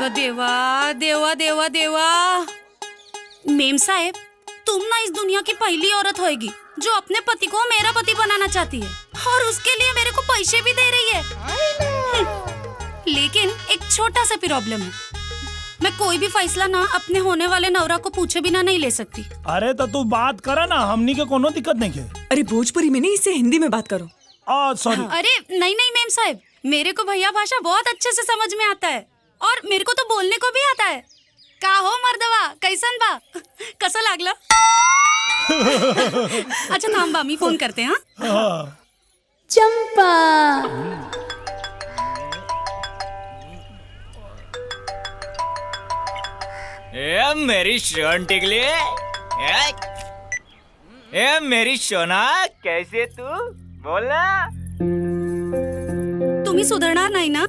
अगं देवा देवा देवा देवा। मेम साहेब, तुम ना इस दुनिया की पहली औरत होएगी जो अपने पति को मेरा पति बनाना चाहती है और उसके लिए मेरे को पैसे भी दे रही है। लेकिन एक छोटा सा प्रॉब्लम है, मैं कोई भी फैसला ना अपने होने वाले नवरा को पूछे बिना नहीं ले सकती। अरे तो तू बात करा ना, हमनी के कोनो दिक्कत नहीं है। अरे भोजपुरी में नहीं, इससे हिंदी में बात करो। सॉरी। अरे नहीं नहीं मेम साहब, मेरे को भैया भाषा बहुत अच्छे से समझ में आता है और मेरे को तो बोलने को भी आता है। का हो मर्दवा, कैसन बा, कसं लागलं? अच्छा थांबा, मी फोन करते हैं। हाँ? चंपा ए मेरी सोन टिकली, ए मेरी सोना, कैसे तू बोलना। तुम्ही सुधरणार नाही ना?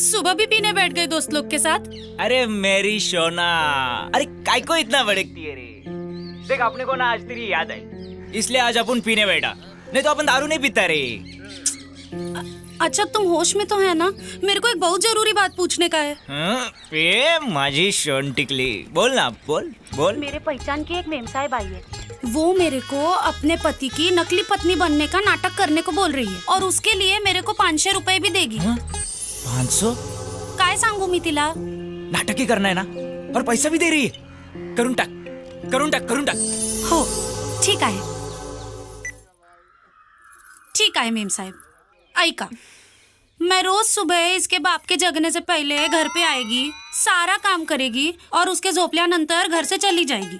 सुबह भी पीने बैठ गए दोस्त लोग के साथ। अरे मेरी सोना, अरे काय को इतना भड़कती है रे। देख अपने को ना आज तेरी याद आई, इसलिए आज अपन पीने बैठा, नहीं तो अपन दारू नहीं पीता रे। अच्छा तुम होश में तो है ना? मेरे को एक बहुत जरूरी बात पूछने का है। ए माझी सोन टिकली, बोल ना, बोल बोल। मेरे पहचान की एक मेम साहब आई है, वो मेरे को अपने पति की नकली पत्नी बनने का नाटक करने को बोल रही है और उसके लिए मेरे को 500 रुपए भी देगी। 500? काय सांगू मी तिला? नाटक ही करना है ना, और पैसा भी दे रही है। करून टाक, करून टाक, करून टाक। हो ठीक आहे, ठीक आहे मेम साहेब, ऐका, मैं रोज सुबह इसके बाप के जगने से पहले घर पे आएगी, सारा काम करेगी और उसके झोपल्यानंतर घर से चली जाएगी।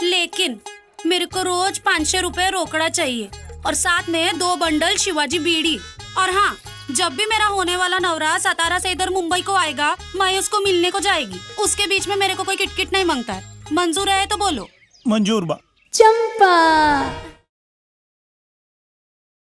लेकिन मेरे को रोज 500 रुपए रोकड़ा चाहिए और साथ में 2 बंडल शिवाजी बीड़ी। और हाँ, जब भी मेरा होने वाला नवरा सतारा से इधर मुंबई को आएगा, मैं उसको मिलने को जाएगी। उसके बीच में मेरे को कोई किटकिट नहीं मांगता है। मंजूर है तो बोलो। मंजूर बा। चंपा